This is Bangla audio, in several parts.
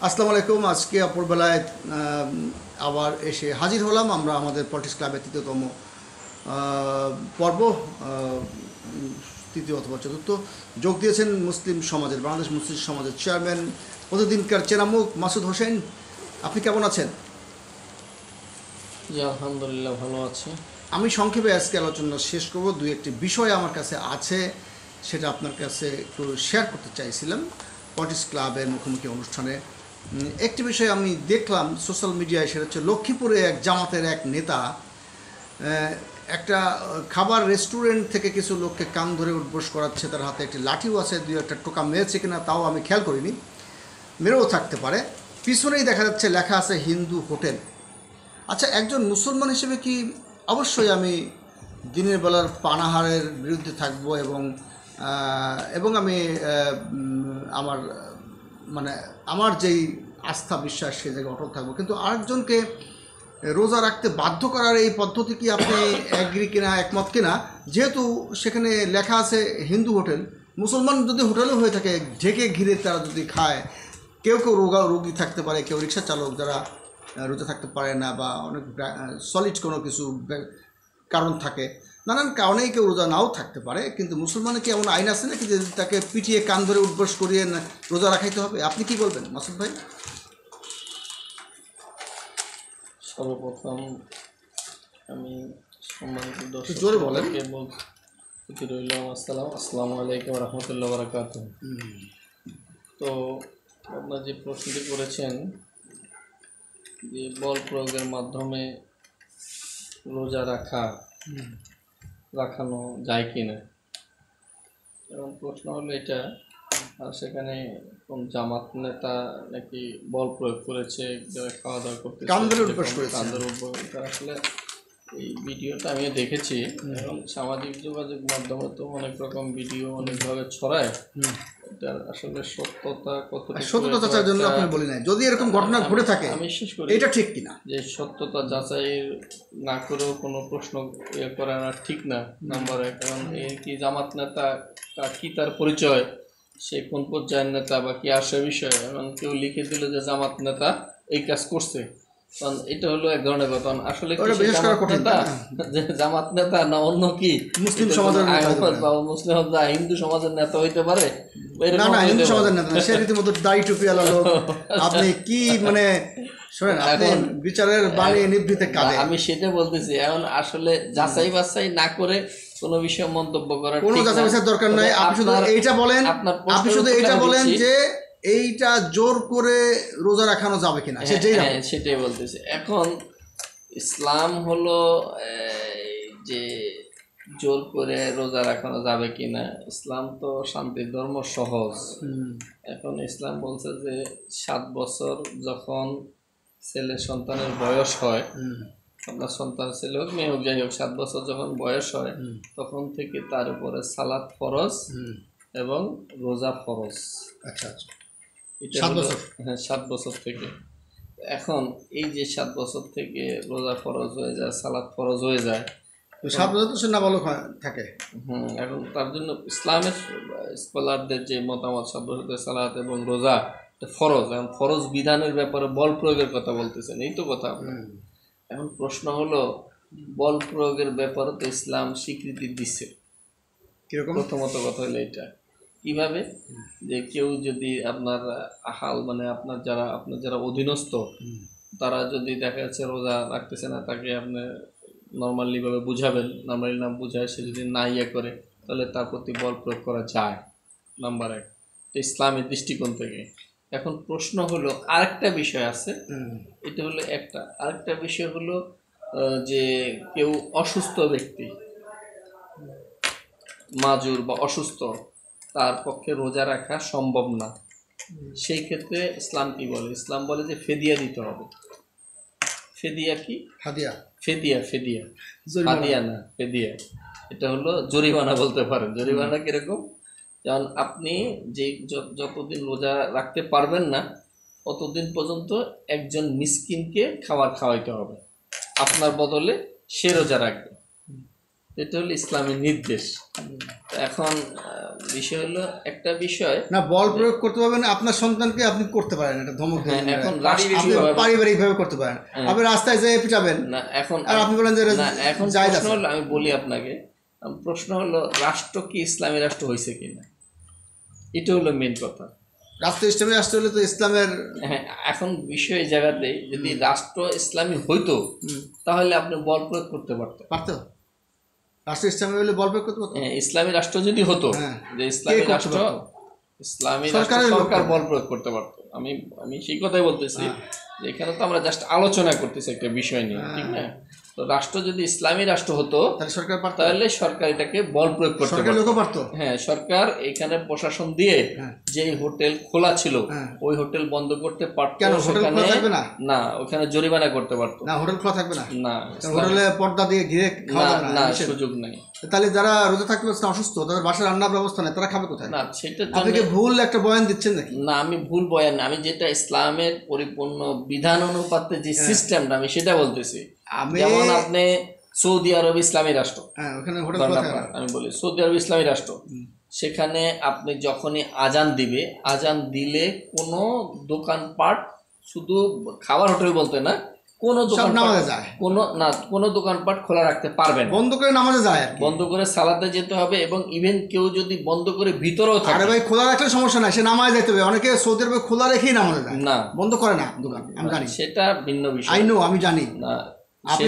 আসসালামু আলাইকুম। আজকে অপরবেলায় আবার এসে হাজির হলাম আমরা আমাদের পলিটিক্স ক্লাবের তৃতীয়তম পর্ব, তৃতীয় অথবা চতুর্থ। যোগ দিয়েছেন মুসলিম সমাজের, বাংলাদেশ মুসলিম সমাজের চেয়ারম্যান, প্রতিদিনকার চেনামুখ মাসুদ হোসেন। আপনি কেমন আছেন? জি আলহামদুলিল্লাহ ভালো আছি। আমি সংক্ষেপে আজকে আলোচনা শেষ করব। দুই একটি বিষয় আমার কাছে আছে, সেটা আপনার কাছে একটু শেয়ার করতে চাইছিলাম। পলিটিক্স ক্লাবের মুখোমুখি অনুষ্ঠানে একটি বিষয় আমি দেখলাম সোশ্যাল মিডিয়ায়, সেটা হচ্ছে লক্ষ্মীপুরে এক জামাতের এক নেতা একটা খাবার রেস্টুরেন্ট থেকে কিছু লোককে কান ধরে উঠবোস করাচ্ছে। তার হাতে একটি লাঠিও আছে, দুই একটা টোকা মেরেছে কিনা তাও আমি খেয়াল করিনি, মেরেও থাকতে পারে। পিছনেই দেখা যাচ্ছে লেখা আছে হিন্দু হোটেল। আচ্ছা, একজন মুসলমান হিসেবে কি অবশ্যই আমি দিনের বেলার পানাহারের বিরুদ্ধে থাকব এবং আমি আমার আমার যেই আস্থা বিশ্বাস সে জায়গায় অটল থাকবো, কিন্তু আরেকজনকে রোজা রাখতে বাধ্য করার এই পদ্ধতি কি আপনি অ্যাগ্রি কিনা, একমত কিনা? যেহেতু সেখানে লেখা আছে হিন্দু হোটেল, মুসলমান যদি হোটেলও হয়ে থাকে, ঢেকে ঘিরে তারা যদি খায়, কেউ কেউ রোগী থাকতে পারে, কেউ রিক্সা চালক যারা রোজা থাকতে পারে না, বা অনেক সলিড কোনো কিছু কারণ থাকে, নানান কারণেই কেউ রোজা নাও থাকতে পারে। কিন্তু মুসলমানের কি এমন আইন আছে নাকি যে তাকে পিটিয়ে কান ধরে উঠবোস করিয়ে রোজা রাখাইতে হবে? আপনি কি বলবেন মাসুদ ভাই? সর্বপ্রথম আমি সম্মানিত জোরে বলেন। বলতে রইলাম আসসালামু আলাইকুম রহমতুল্লাহ বারাকাতুহু। তো আপনার যে প্রশ্নটি করেছেন যে বল প্রয়োগের মাধ্যমে রোজা রাখানো যায় কিনা, এবং প্রশ্ন হলো এটা, আর সেখানে কোন জামাত নেতা নাকি বল প্রয়োগ করেছে, যারা খাওয়া দাওয়া করতে আসলে এই ভিডিওটা আমিও দেখেছি, এবং সামাজিক যোগাযোগ মাধ্যমে তো অনেক রকম ভিডিও অনেকভাবে ছড়ায়। এটার আসলে সত্যতা জন্য আপনি বলি না, যদি এরকম ঘটনা ঘটে থাকে আমি শেষ করি, এটা ঠিক কিনা, যে সত্যতা যাচাই না করেও কোনো প্রশ্ন করা ঠিক না, নাম্বার এক। কারণ এই কি জামাত নেতা কি তার পরিচয়, সে কোন পর্যায়ের নেতা বা কি আসে বিষয়, এবং কেউ লিখে দিল যে জামাত নেতা এই কাজ করছে, কারণ এটা হলো এক ধরনের কথা। আসলে জামাত নেতা না অন্য কি মুসলিম সমাজের হিন্দু সমাজের নেতা হইতে পারে? হিন্দু সমাজের নেতা সে রীতিমতো দাড়ি টুপি আলো লোক। আপনি কি শোনেন, এখন বিচারের বাণী নিভৃতে কাঁদে। আমি সেটা বলতেছি, এখন আসলে যাচাই বাছাই না করে কোনো বিষয়ে মন্তব্য করার কোনো যাচাই বাছাই দরকার নাই। আপনি শুধু এইটা বলেন, যে এইটা জোর করে রোজা রাখানো যাবে কিনা, সেটাই বলতেছি। এখন ইসলাম হলো যে জোর করে রোজা রাখানো যাবে কিনা, ইসলাম তো শান্তির ধর্ম, সহজ। এখন ইসলাম বলছে যে 7 বছর যখন ছেলে সন্তানের বয়স হয়, আপনার সন্তান ছেলে হোক মেয়ে হোক যাই হোক, 7 বছর যখন বয়স হয় তখন থেকে তার উপরে সালাত ফরজ এবং রোজা ফরজ। আচ্ছা আচ্ছা, 7 বছর থেকে। এখন এই যে 7 বছর থেকে রোজা ফরজ হয়ে যায়, সালাত ফরজ হয়ে যায়, 7 বছর তো নাবালক থাকে। এখন তার জন্য ইসলামের স্কলারদের যে মতামত, 7 বছর সালাত এবং রোজা ফরজ, এখন ফরজ বিধানের ব্যাপারে বল প্রয়োগের কথা বলতেছেন, এই তো কথা। এখন প্রশ্ন হলো, বল প্রয়োগের ব্যাপারে তো ইসলাম স্বীকৃতি দিচ্ছে। প্রথমত কথা হলো এটা, কিভাবে যে কেউ যদি আপনার আহাল আপনার যারা অধীনস্থ, তারা যদি দেখা যাচ্ছে রোজা রাখতেছে না, তাকে আপনি নর্মালি ভাবে বুঝাবেন, নর্মালি না বুঝায় সে যদি না করে, তাহলে তার প্রতি বল প্রয়োগ করা যায়, নাম্বার এক, ইসলামের দৃষ্টিকোণ থেকে। এখন প্রশ্ন হলো, আরেকটা বিষয় আছে, এটা হলো আরেকটা বিষয় হলো যে কেউ অসুস্থ ব্যক্তি, মাজুর বা অসুস্থ, তার পক্ষে রোজা রাখা সম্ভব না, সেই ক্ষেত্রে ইসলাম কি বলে? ইসলাম বলে যে ফেদিয়া দিতে হবে। ফেদিয়া কি? ফেদিয়া না, ফেদিয়া এটা হলো জরিমানা বলতে পারেন। জরিমানা কিরকম? যেমন আপনি যে যতদিন রোজা রাখতে পারবেন না, ততদিন পর্যন্ত একজন মিসকিনকে খাওয়াইতে হবে, আপনার বদলে সে রোজা রাখবে। এটা হলো ইসলামের নির্দেশ। এখন বিষয় হলো একটা বিষয় না, বল প্রয়োগ করতে পারবেন আপনার সন্তানকে, আপনি করতে পারেন এটা ধমক দিয়ে, এখন পারিবারিক ভাবে করতে পারেন, আপনি রাস্তায় যেয়ে পিটাবেন না। এখন আর আপনি বলেন যে এখন প্রশ্ন হলো, আমি বলি আপনাকে, প্রশ্ন হলো রাষ্ট্র কি ইসলামী রাষ্ট্র হয়েছে কিনা, এটা হলো মেন কথা। রাষ্ট্র ইসলামী রাষ্ট্র হলে তো ইসলামের, হ্যাঁ, এখন বিষয় এই জায়গাতে যদি রাষ্ট্র ইসলামী হইতো তাহলে আপনি বল প্রয়োগ করতে পারতো। রাষ্ট্র ইসলামী হলে বল প্রয়োগ করতে পারতো। ইসলামী রাষ্ট্র যদি হতো, যে ইসলামী রাষ্ট্র, ইসলামী সরকার বল প্রয়োগ করতে পারতো। আমি সেই কথাই বলতেছি যে এখানে তো আমরা জাস্ট আলোচনা করতেছি একটা বিষয় নিয়ে, ঠিক না? তো রাষ্ট্র যদি ইসলামী রাষ্ট্র হতো তাহলে সরকার এটাকে বল প্রয়োগ করতে পারতো। হ্যাঁ, সরকার এখানে প্রশাসন দিয়ে যে হোটেল খোলা ছিল ওই হোটেল বন্ধ করতে পারতো, না ওখানে জরিমানা করতে পারতো। না, হোটেল খোলা থাকবে না, না হোটেলে পর্দা দিয়ে ঘিরে খাওয়া যাবে না, সুযোগ নাই। তাহলে যারা রোজা থাকতে পারছে অসুস্থ, তাদের বাসায় রান্নার ব্যবস্থা নেই, তারা খাবে কোথায়? না, সেটা আপনি কি ভুল একটা বয়ান দিচ্ছেন নাকি? না, আমি ভুল বয়ান না, আমি যেটা ইসলামের পরিপূর্ণ বিধান অনুপাতে যে সিস্টেমটা আমি সেটা বলতেছি। যেমন আপনি সৌদি আরব ইসলামী রাষ্ট্র, আমি বলি সৌদি আরব ইসলামী রাষ্ট্র, সেখানে আপনি যখনই আজান দিবে, আজান দিলে কোনো দোকানপাট, শুধু খাবার হোটেল বলতে না, কোনো দোকানপাট খোলা রাখতে পারবেন, বন্ধ করে নামাজে যায়, বন্ধ করে সালাতে যেতে হবে। এবং ইভেন কেউ যদি বন্ধ করে ভিতরেও থাকে, আরে ভাই খোলা রাখলে সমস্যা নাই, সে নামাজে যেতে হবে। অনেকে সৌদি আরবে খোলা রেখেই নামাজে যায়, না বন্ধ করে না দোকান, আমি জানি, সেটা ভিন্ন বিষয়। আমি জানি না। আপনি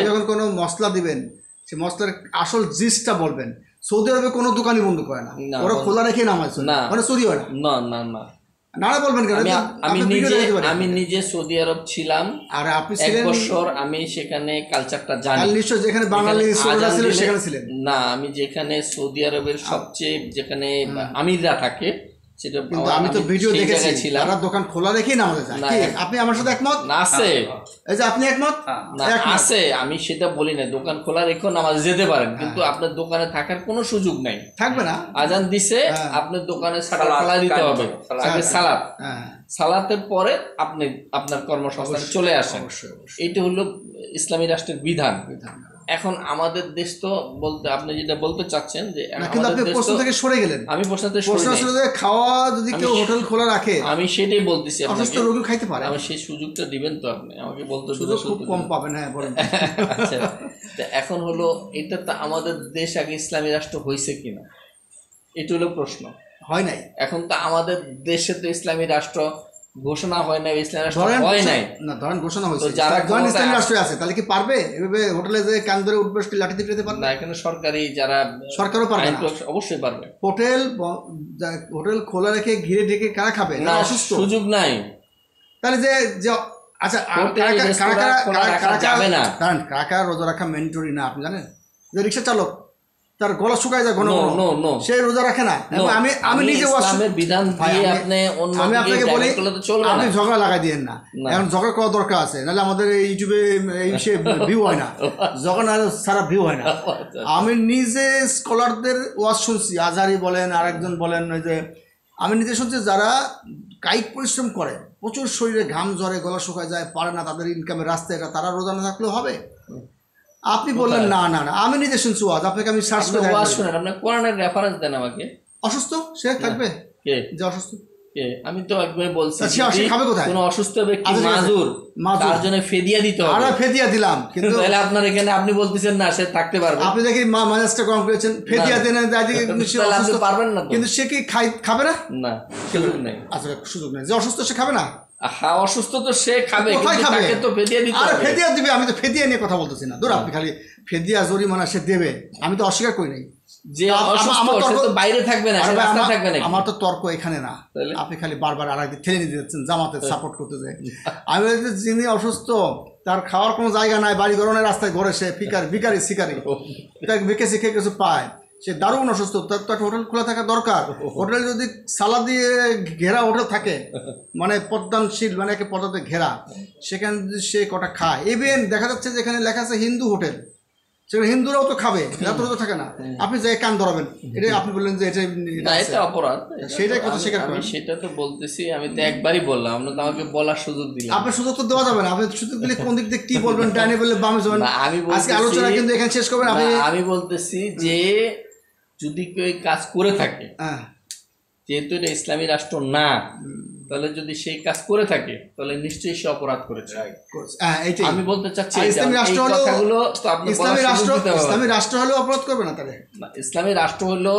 যখন কোনো মশলা দিবেন, সে মশলার আসল জিনিসটা বলবেন। সৌদি আরবে কোনো দোকানই বন্ধ করে না, ওরা খোলা রেখে নামাজ, মানে চুরি হয় না। না না না বলবেন কেন? আমি নিজে সৌদি আরব ছিলাম, আর আপনি 1 বছর, আমি সেখানে কালচারটা জানি। নিশ্চয় যেখানে বাঙালি ছিল সেখানে ছিলেন না? আমি যেখানে সৌদি আরবের সবচেয়ে যেখানে আমিররা থাকে, সেটা আমি তো ভিডিও দেখেছি, তারা দোকান খোলা রেখেই নামাজে যায়। আপনি আমার সাথে একমত? না, আছে, এই যে আপনি একমত? না, আছে, আমি সেটা বলি না। দোকান খোলা রেখেও নামাজে যেতে পারেন, কিন্তু আপনার দোকানে থাকার কোনো সুযোগ নাই, থাকবে না। আজান দিছে, আপনার দোকানে শাটার খোলা দিতে হবে, আগে সালাত, সালাতের পরে আপনি আপনার কর্মসংস্থানে চলে আসেন। এইটা হলো ইসলামী রাষ্ট্রের বিধান। এখন আমাদের দেশ তো বলতে, আপনি যেটা বলতে চাচ্ছেন যে প্রশ্ন থেকে সরে গেলেন, আমি প্রশ্ন থেকে সরে খাওয়া যদি কেউ হোটেল খোলা রাখে, আমি সেটাই বলতেছি, অসুস্থ রোগী খাইতে পারে, আমি সেই সুযোগটা দিবেন তো, আপনি আমাকে বলতে সুযোগ খুব কম পাবেন। হ্যাঁ, বলেন। আচ্ছা, এখন হলো এটা তো আমাদের দেশ আগে ইসলামী রাষ্ট্র হয়েছে কিনা, এটা হলো প্রশ্ন। হয় নাই। এখন তো আমাদের দেশে তো ইসলামী রাষ্ট্র ঘোষণা হয় নাই, ইসলামী রাষ্ট্র হয় নাই। না, ধরেন ঘোষণা হয়েছে, যারা ইসলামী রাষ্ট্র আছে, তাহলে কি পারবে এভাবে হোটেলে যে কান ধরে উঠবে লাঠি দিয়ে পেতে পারবে? না, এখানে সরকারি যারা, সরকারও পারবে, অবশ্যই পারবে। হোটেল খোলা রেখে ঘিরে ঢেকে কারা খাবে? না, সুযোগ নাই। তাহলে যে আচ্ছা, যাবে না, কারণ কারা রোজা রাখা ম্যান্ডেটরি না, আপনি জানেন? যে রিক্সা চালক, তার গলা শুকায় যায় ঘন ঘন, সে রোজা রাখে না। আমি নিজে বিধান দিয়ে আপনি আমি আপনাকে বলি, আপনি ঝগড়া লাগাই দিয়েন না, এখন ঝগড়া করা দরকার আছে, নাহলে আমাদের ইউটিউবে এই সে ভিউ হয় না, ঝগড়া সারা ভিউ হয় না। আমি নিজে স্কলারদের ওয়াজ শুনছি, আজহারি বলেন, আরেকজন বলেন, যে আমি নিজে শুনছি যারা কায়িক পরিশ্রম করে, প্রচুর শরীরে ঘাম ঝরে, গলা শুকায় যায়, পারে না, তাদের ইনকামের রাস্তা এটা, তারা রোজা না থাকলেও হবে? আপনি বললেন না না না, আমি নিজে শুনছি ওয়াজ, আপনাকে আমি সার্চ করে ওয়াজ শুনেন, আপনি কোরআনের রেফারেন্স দেন আমাকে। অসুস্থ সে থাকবে, কে যে অসুস্থ? আমি তো একবার বলছি, সে খাবে কোথায়? কোন অসুস্থ ব্যক্তি মাজুর, তার জন্য ফিদিয়া দিতে হবে। আরে ফিদিয়া দিলাম, কিন্তু তাহলে আপনার এখানে আপনি বলতেছেন না সে থাকতে পারবে। আপনি দেখি মাজাজটা কম করেছেন, ফিদিয়া দেন, আপনি পারবেন না, কিন্তু সে কি খাবে না? না, সুযোগ নেই। আচ্ছা, সুযোগ নেই। যে অসুস্থ সে খাবে না? হ্যাঁ, অসুস্থ তো সে খাবে, তাকে তো ফিদিয়া দিতে হবে। আরে ফিদিয়া দিবে, আমি তো ফিদিয়া নিয়ে কথা বলতেছি না। ধর, আপনি খালি ফিদিয়া জরিমানা সে দেবে, আমি তো অস্বীকার করি নাই। যে বাইরে থাকবে না, থাকবে না, আমার তো তর্ক এখানে না। আপনি খালি বারবার আরেকদিন ঠেলে নিতে যাচ্ছেন, জামাতে সাপোর্ট করতে যায়। আমি বলছি, যিনি অসুস্থ, তার খাওয়ার কোনো জায়গা নাই, বাড়ি গরনের রাস্তায় ঘরে, সে ভিখারি শিকারি, ভিকে শিখে কিছু পায়, সে দারুণ অসুস্থ, তার তো একটা হোটেল খোলা থাকা দরকার। হোটেল যদি সালা দিয়ে ঘেরা হোটেল থাকে, মানে পদ্মানশীল, মানে একে পদ্মাতে ঘেরা, সেখানে যদি সে কটা খায়, ইভেন দেখা যাচ্ছে যেখানে লেখা আছে হিন্দু হোটেল, সেটা হিন্দুরাও তো খাবে, রাত্রে তো থাকে না, আপনি যাই কান ধরাবেন, এটা আপনি বললেন যে এটা না, এটা অপরাধ। সেটাই কথা স্বীকার আমি করেন। সেটা তো বলতেছি, আমি তো একবারই বললাম, আপনি তো আমাকে বলার সুযোগ দিলেন। আপনার সুযোগ তো দেওয়া যাবে না, আপনি সুযোগ দিলে কোন দিক দিয়ে কি বলবেন, ডাইনে বললে বামে যাবেন। না, আমি আজকে বলতেছি, আলোচনা কিন্তু এখানে শেষ করবেন আপনি। না, আমি বলতেছি যে যদি কেউ এই কাজ করে থাকে, হ্যাঁ, যেহেতু এটা ইসলামী রাষ্ট্র না, তাহলে যদি সেই কাজ করে থাকে তাহলে নিশ্চয়ই সে অপরাধ করেছে। এইটাই আমি বলতে চাচ্ছি, আর ইসলামী রাষ্ট্র হলো, কথাগুলো তো আপনি ইসলামী বলার রাষ্ট্র, সুযোগ দিতে হবে। ইসলামী রাষ্ট্র হলেও অপরাধ করবে না তাহলে। না, ইসলামী রাষ্ট্র হলো,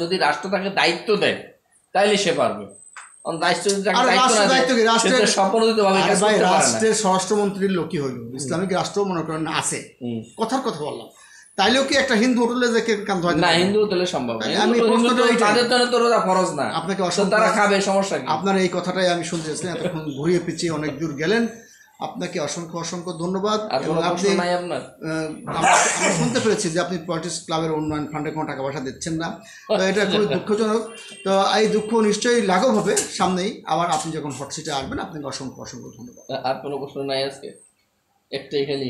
যদি রাষ্ট্র তাকে দায়িত্ব দেয় তাইলে সে পারবে। কারণ রাষ্ট্র যদি তাকে আর দায়িত্ব রাষ্ট্র না দায়িত্ব কি? দেয়, সে রাষ্ট্রের তো সম্পূর্ণভাবে কাজ ভাই, করতে পারে না। রাষ্ট্রের স্বরাষ্ট্রমন্ত্রীর লোকই হইল, ইসলামিক রাষ্ট্র মনে করেন আছে, কথার কথা বললাম, তাইলেও কি একটা হিন্দু হোটেলে যে কান ধোয়া না, হিন্দু হোটেলে সম্ভব না। আমি প্রশ্নটা এইটাই। তাদের জন্য তো রোজা ফরজ না, আপনাকে তো অসংখ্য, তারা খাবে, সমস্যা কি? আপনার এই কথাটাই আমি শুনতে চাইছিলাম, এতক্ষণ ঘুরিয়ে পিছিয়ে অনেক দূর গেলেন, আপনাকে অসংখ্য অসংখ্য ধন্যবাদ। আর কোনো এবং প্রশ্ন আপনি নাই আপনার? আমরা শুনতে পেরেছি যে আপনি পলিটিক্স ক্লাবের উন্নয়ন ফান্ডে কোনো টাকা পয়সা দিচ্ছেন না, তো এটা খুবই দুঃখজনক। তো এই দুঃখ নিশ্চয়ই লাঘব হবে সামনেই, আবার আপনি যখন হট সিটে আসবেন, আপনাকে অসংখ্য অসংখ্য ধন্যবাদ। আর কোনো প্রশ্ন নাই আজকে? একটাই খালি